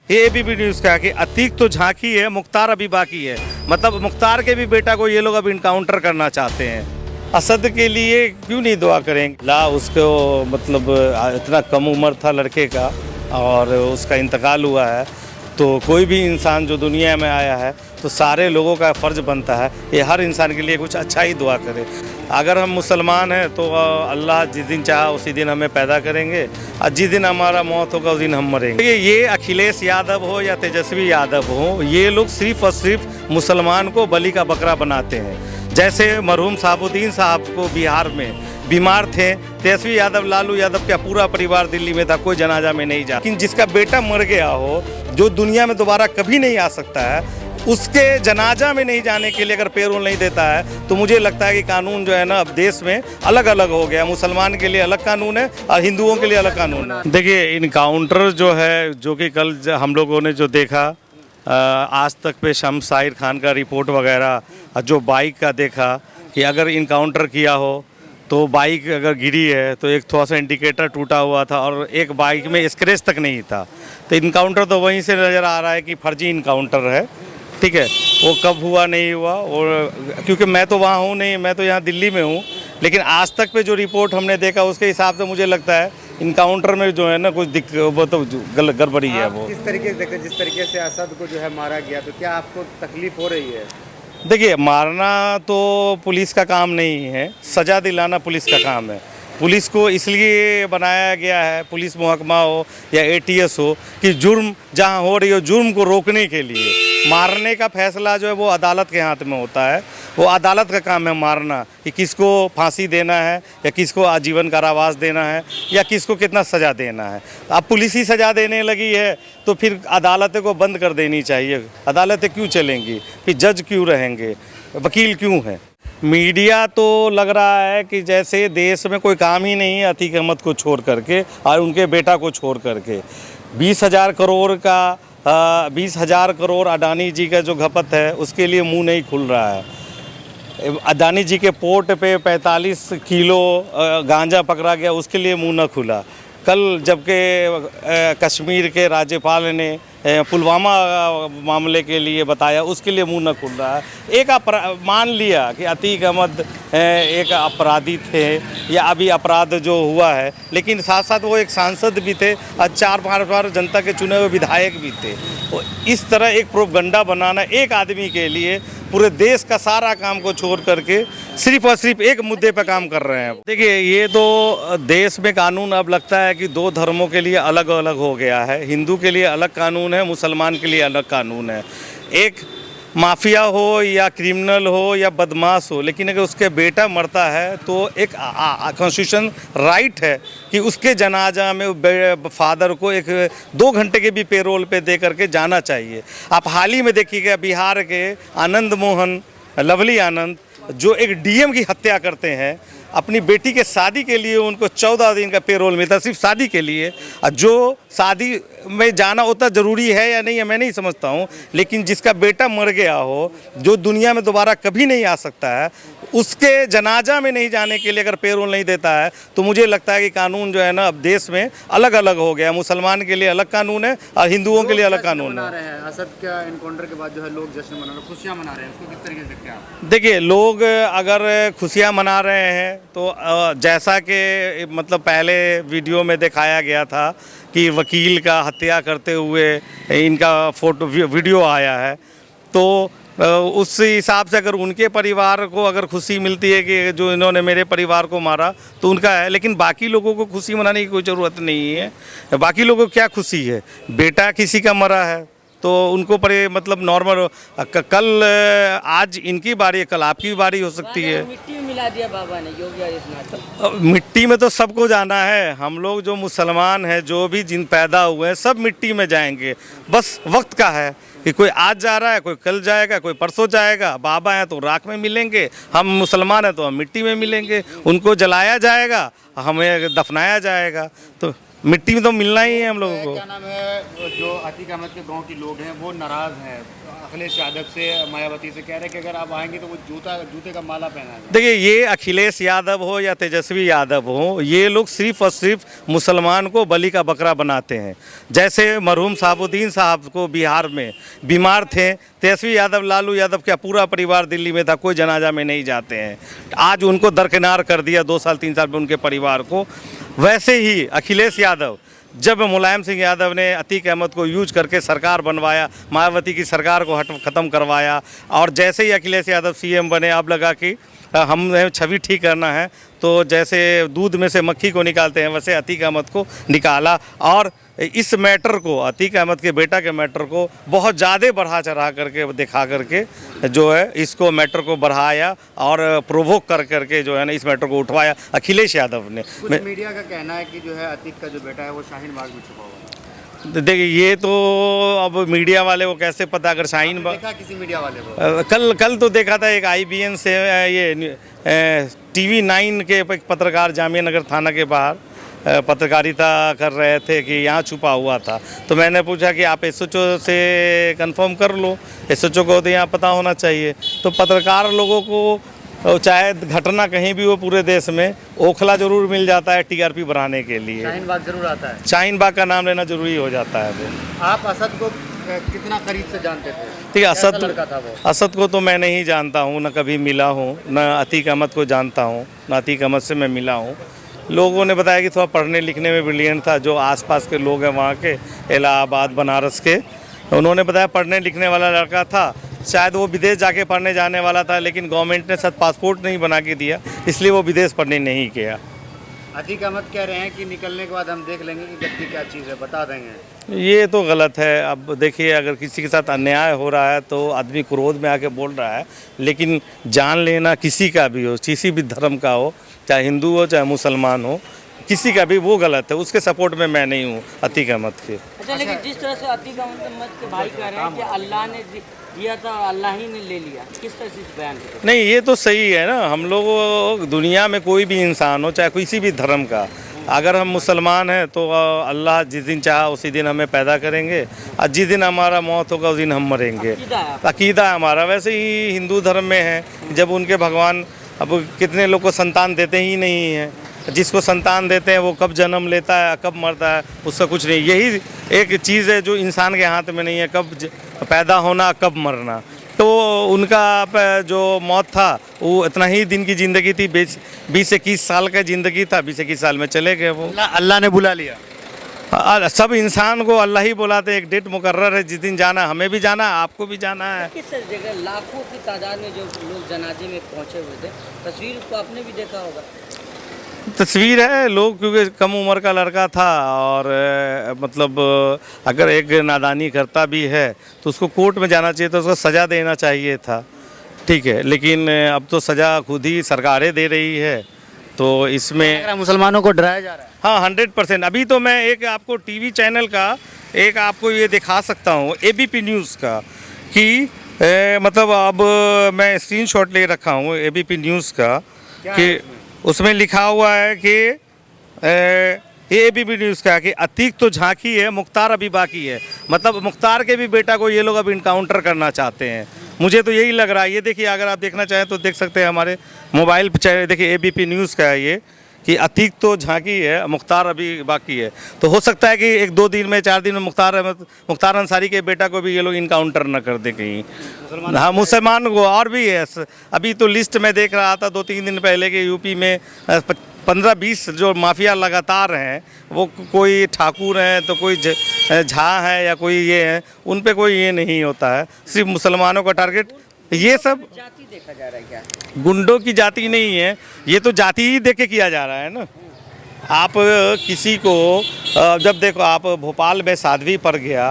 ये ABP news का कि अतीक तो झांकी है, मुख्तार अभी बाकी है। मतलब मुख्तार के भी बेटा को ये लोग अब इनकाउंटर करना चाहते हैं। असद के लिए क्यों नहीं दुआ करेंगे? ला उसको मतलब इतना कम उम्र था लड़के का और उसका इंतकाल हुआ है, तो कोई भी इंसान जो दुनिया में आया है तो सारे लोगों का फ़र्ज़ बनता है ये हर इंसान के लिए कुछ अच्छा ही दुआ करे। अगर हम मुसलमान हैं तो अल्लाह जिस दिन चाहा उसी दिन हमें पैदा करेंगे और जिस दिन हमारा मौत होगा उस दिन हम मरेंगे। ये अखिलेश यादव हो या तेजस्वी यादव हो, ये लोग सिर्फ़ और सिर्फ मुसलमान को बलि का बकरा बनाते हैं। जैसे मरहूम साहबुद्दीन साहब को बिहार में बीमार थे, तेजस्वी यादव लालू यादव का पूरा परिवार दिल्ली में था, कोई जनाजा में नहीं जा, लेकिन जिसका बेटा मर गया हो जो दुनिया में दोबारा कभी नहीं आ सकता है, उसके जनाजा में नहीं जाने के लिए अगर पेरोल नहीं देता है तो मुझे लगता है कि कानून जो है ना अब देश में अलग अलग हो गया। मुसलमान के लिए अलग कानून है और हिंदुओं के लिए अलग कानून है। देखिए इनकाउंटर जो है, जो कि कल हम लोगों ने जो देखा आज तक पे शम्स साहिर खान का रिपोर्ट वगैरह, जो बाइक का देखा कि अगर इनकाउंटर किया हो तो बाइक अगर गिरी है तो एक थोड़ा सा इंडिकेटर टूटा हुआ था और एक बाइक में स्क्रैच तक नहीं था। तो इनकाउंटर तो वहीं से नज़र आ रहा है कि फर्जी इनकाउंटर है। ठीक है, वो कब हुआ नहीं हुआ, और क्योंकि मैं तो वहाँ हूँ नहीं, मैं तो यहाँ दिल्ली में हूँ, लेकिन आज तक पे जो रिपोर्ट हमने देखा उसके हिसाब से मुझे लगता है इनकाउंटर में जो है ना कुछ वो तो गड़बड़ी है। वो किस तरीके से देखें, जिस तरीके से असद को जो है मारा गया, तो क्या आपको तकलीफ हो रही है? देखिए मारना तो पुलिस का काम नहीं है, सज़ा दिलाना पुलिस का काम है। पुलिस को इसलिए बनाया गया है, पुलिस महकमा हो या एटीएस हो, कि जुर्म जहां हो रही हो जुर्म को रोकने के लिए। मारने का फैसला जो है वो अदालत के हाथ में होता है, वो अदालत का काम है मारना, कि किसको फांसी देना है या किसको आजीवन कारावास देना है या किसको कितना सज़ा देना है। अब पुलिस ही सज़ा देने लगी है तो फिर अदालतें को बंद कर देनी चाहिए। अदालतें क्यों चलेंगी, फिर जज क्यों रहेंगे, वकील क्यों है? मीडिया तो लग रहा है कि जैसे देश में कोई काम ही नहीं है अतीक अहमद को छोड़ करके और उनके बेटा को छोड़ करके। 20,000 करोड़ का 20,000 करोड़ अडानी जी का जो खपत है उसके लिए मुंह नहीं खुल रहा है। अडानी जी के पोर्ट पे 45 किलो गांजा पकड़ा गया, उसके लिए मुंह न खुला। कल जबकि कश्मीर के राज्यपाल ने पुलवामा मामले के लिए बताया, उसके लिए मुंह न खुल रहा है। एक मान लिया कि अतीक अहमद एक अपराधी थे या अभी अपराध जो हुआ है, लेकिन साथ साथ वो एक सांसद भी थे और 4-5 बार जनता के चुने हुए विधायक भी थे। तो इस तरह एक प्रोपगंडा बनाना एक आदमी के लिए, पूरे देश का सारा काम को छोड़ करके सिर्फ और सिर्फ एक मुद्दे पर काम कर रहे हैं। देखिए ये तो देश में कानून अब लगता है कि दो धर्मों के लिए अलग अलग हो गया है। हिंदू के लिए अलग कानून है, मुसलमान के लिए अलग कानून है। एक माफिया हो या क्रिमिनल हो या बदमाश हो, लेकिन अगर उसके बेटा मरता है तो एक कॉन्स्टिट्यूशन राइट है कि उसके जनाजा में फादर को एक 2 घंटे के भी पेरोल पे दे करके जाना चाहिए। आप हाल ही में देखिएगा बिहार के आनंद मोहन, लवली आनंद, जो एक डीएम की हत्या करते हैं, अपनी बेटी के शादी के लिए उनको 14 दिन का पेरोल मिलता, सिर्फ शादी के लिए। और जो शादी में जाना उतना ज़रूरी है या नहीं है मैं नहीं समझता हूँ, लेकिन जिसका बेटा मर गया हो जो दुनिया में दोबारा कभी नहीं आ सकता है, उसके जनाजा में नहीं जाने के लिए अगर पेरोल नहीं देता है तो मुझे लगता है कि कानून जो है ना अब देश में अलग अलग हो गया। मुसलमान के लिए अलग कानून है और हिंदुओं के लिए अलग कानून है। असद का एनकाउंटर के बाद जो है लोग जश्न मना रहे हैं, खुशियाँ मना रहे हैं, उसको किस तरीके से देखते हैं आप? देखिए लोग अगर खुशियाँ मना रहे हैं तो जैसा कि मतलब पहले वीडियो में दिखाया गया था कि वकील का हत्या करते हुए इनका फोटो वीडियो आया है, तो उस हिसाब से अगर उनके परिवार को अगर खुशी मिलती है कि जो इन्होंने मेरे परिवार को मारा तो उनका है, लेकिन बाकी लोगों को खुशी मनाने की कोई ज़रूरत नहीं है। बाकी लोगों को क्या खुशी है, बेटा किसी का मरा है तो उनको पर मतलब नॉर्मल, कल आज इनकी बारी है, कल आपकी बारी हो सकती है। मिट्टी में मिला दिया बाबा ने योगी आदित्यनाथ। मिट्टी में तो सबको जाना है। हम लोग जो मुसलमान हैं, जो भी जिन पैदा हुए हैं, सब मिट्टी में जाएंगे। बस वक्त का है कि कोई आज जा रहा है, कोई कल जाएगा, कोई परसों जाएगा। बाबा हैं तो राख में मिलेंगे, हम मुसलमान हैं तो हम मिट्टी में मिलेंगे। उनको जलाया जाएगा, हमें दफनाया जाएगा। तो मिट्टी में तो मिलना ही है हम लोगों को। क्या नाम है, जो अतीक अहमद के गांव के लोग हैं वो नाराज हैं अखिलेश यादव से, मायावती से, कह रहे हैं कि अगर आप आएंगे तो वो जूते का माला पहनाएंगे। देखिए, ये अखिलेश यादव हो या तेजस्वी यादव हो, ये लोग सिर्फ और सिर्फ मुसलमान को बलि का बकरा बनाते हैं। जैसे मरहूम साहबुद्दीन साहब को बिहार में बीमार थे, तेजस्वी यादव, लालू यादव का पूरा परिवार दिल्ली में था, कोई जनाजा में नहीं जाते हैं। आज उनको दरकिनार कर दिया 2 साल 3 साल में उनके परिवार को। वैसे ही अखिलेश यादव, जब मुलायम सिंह यादव ने अतीक अहमद को यूज करके सरकार बनवाया, मायावती की सरकार को ख़त्म करवाया, और जैसे ही अखिलेश यादव सीएम बने, अब लगा कि हमें छवि ठीक करना है, तो जैसे दूध में से मक्खी को निकालते हैं वैसे अतीक अहमद को निकाला, और इस मैटर को, अतीक अहमद के बेटा के मैटर को बहुत ज़्यादा बढ़ा चढ़ा करके दिखा करके जो है इसको मैटर को बढ़ाया और प्रोवोक कर करके जो है ना इस मैटर को उठवाया अखिलेश यादव ने। कुछ मीडिया का कहना है कि जो है अतीक का जो बेटा है वो शाहीन बाग में छुपा हुआ है। देखिए, ये तो अब मीडिया वाले को कैसे पता, अगर शाहीन बाग देखा किसी मीडिया वाले को? कल तो देखा था एक IBN से, ये TV9 के एक पत्रकार जामिया नगर थाना के बाहर पत्रकारिता कर रहे थे कि यहाँ छुपा हुआ था। तो मैंने पूछा कि आप SHO से कंफर्म कर लो, SHO को तो यहाँ पता होना चाहिए। तो पत्रकार लोगों को चाहे घटना कहीं भी हो पूरे देश में, ओखला जरूर मिल जाता है TRP बढ़ाने के लिए। शाहीन बाग जरूर आता है, शाहीन बाग का नाम लेना जरूरी हो जाता है। वो आप असद को कितना करीब से जानते थे? ठीक है, कैसा लड़का था वो? असद को तो मैं नहीं जानता हूँ, न कभी मिला हूँ, न अतीक अहमद को जानता हूँ, न अतीक अहमद से मैं मिला हूँ। लोगों ने बताया कि थोड़ा पढ़ने लिखने में ब्रिलियंट था, जो आसपास के लोग हैं वहाँ के, इलाहाबाद बनारस के, उन्होंने बताया पढ़ने लिखने वाला लड़का था। शायद वो विदेश जाके पढ़ने जाने वाला था, लेकिन गवर्नमेंट ने शायद पासपोर्ट नहीं बना के दिया, इसलिए वो विदेश पढ़ने नहीं गया। अतीक अहमद कह रहे हैं कि निकलने के बाद हम देख लेंगे कि व्यक्ति क्या चीज़ है, बता देंगे। ये तो गलत है। अब देखिए, अगर किसी के साथ अन्याय हो रहा है तो आदमी क्रोध में आके बोल रहा है, लेकिन जान लेना किसी का भी हो, किसी भी धर्म का हो, चाहे हिंदू हो चाहे मुसलमान हो, किसी का भी, वो गलत है। उसके सपोर्ट में मैं नहीं हूँ अतीक अहमद के। अच्छा, लेकिन जिस तरह से अतीक अहमद के भाई कह रहे हैं कि अल्लाह ने दिया था, अल्लाह ही ने ले लिया, किस तरह से इस बयान को? नहीं, ये तो सही है ना। हम लोग दुनिया में कोई भी इंसान हो, चाहे किसी भी धर्म का, अगर हम मुसलमान हैं तो अल्लाह जिस दिन चाहा उसी दिन हमें पैदा करेंगे, और जिस दिन हमारा मौत होगा उस दिन हम मरेंगे। अकीदा हमारा वैसे ही हिंदू धर्म में है, जब उनके भगवान, अब कितने लोग को संतान देते ही नहीं हैं, जिसको संतान देते हैं वो कब जन्म लेता है कब मरता है उसका कुछ नहीं। यही एक चीज़ है जो इंसान के हाथ में नहीं है, कब पैदा होना कब मरना। तो उनका जो मौत था वो इतना ही दिन की ज़िंदगी थी, 20 से 21 साल का ज़िंदगी था, 20 से 21 साल में चले गए वो। अल्लाह ने बुला लिया। सब इंसान को अल्लाह ही बुलाते हैं, एक डेट मुकर्रर है जिस दिन जाना, हमें भी जाना है, आपको भी जाना है। किस जगह लाखों की तादाद में जो लोग जनाजे में पहुंचे हुए थे, तस्वीर को आपने भी देखा होगा। तस्वीर है, लोग क्योंकि कम उम्र का लड़का था, और मतलब अगर एक नादानी करता भी है तो उसको कोर्ट में जाना चाहिए, तो उसको सज़ा देना चाहिए था, ठीक है। लेकिन अब तो सज़ा खुद ही सरकारें दे रही है, तो इसमें मुसलमानों को डराया जा रहा है। हाँ, 100%। अभी तो मैं एक आपको TV चैनल का एक आपको ये दिखा सकता हूँ, ABP न्यूज़ का, कि मतलब अब मैं स्क्रीनशॉट ले रखा हूँ ABP न्यूज़ का, कि उसमें लिखा हुआ है कि ABP न्यूज़ का कि अतीक तो झांकी है, मुख्तार अभी बाकी है। मतलब मुख्तार के भी बेटा को ये लोग अब इनकाउंटर करना चाहते हैं, मुझे तो यही लग रहा है। ये देखिए, अगर आप देखना चाहें तो देख सकते हैं, हमारे मोबाइल पर चाहे देखिए, ABP न्यूज़ का है ये, कि अतीक तो झांकी है, मुख्तार अभी बाकी है। तो हो सकता है कि 1-2 दिन में, 4 दिन में मुख्तार अंसारी के बेटा को भी ये लोग इनकाउंटर न कर दें कहीं। हाँ, मुसलमान को और भी है। अभी तो लिस्ट में देख रहा था 2-3 दिन पहले के यूपी में 15-20 जो माफिया लगातार हैं, वो कोई ठाकुर हैं तो कोई झा है या कोई ये है, उन पे कोई ये नहीं होता है, सिर्फ मुसलमानों का टारगेट। ये सब जाति देखा जा रहा है क्या? गुंडों की जाति नहीं है, ये तो जाति ही देख के किया जा रहा है ना। आप किसी को जब देखो, आप भोपाल में साध्वी पर गया,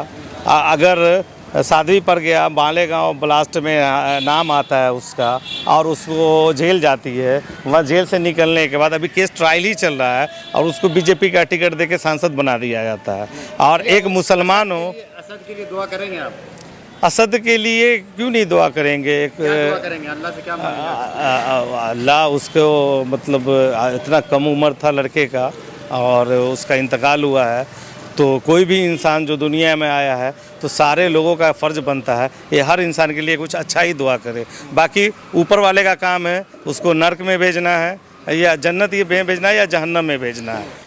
अगर साध्वी पर गया, मालेगांव ब्लास्ट में नाम आता है उसका, और उसको जेल जाती है, वहाँ जेल से निकलने के बाद अभी केस ट्रायल ही चल रहा है, और उसको बीजेपी का टिकट देके सांसद बना दिया जाता है। और एक मुसलमान हो, असद के लिए दुआ करेंगे आप? असद के लिए क्यों नहीं दुआ करेंगे? क्या दुआ करेंगे? अल्लाह से क्या मांगेंगे? अल्लाह उसको, मतलब इतना कम उम्र था लड़के का, और उसका इंतकाल हुआ है। तो कोई भी इंसान जो दुनिया में आया है तो सारे लोगों का फ़र्ज़ बनता है ये हर इंसान के लिए कुछ अच्छा ही दुआ करे। बाकी ऊपर वाले का काम है उसको नर्क में भेजना है या जन्नत में भेजना है या जहन्नम में भेजना है।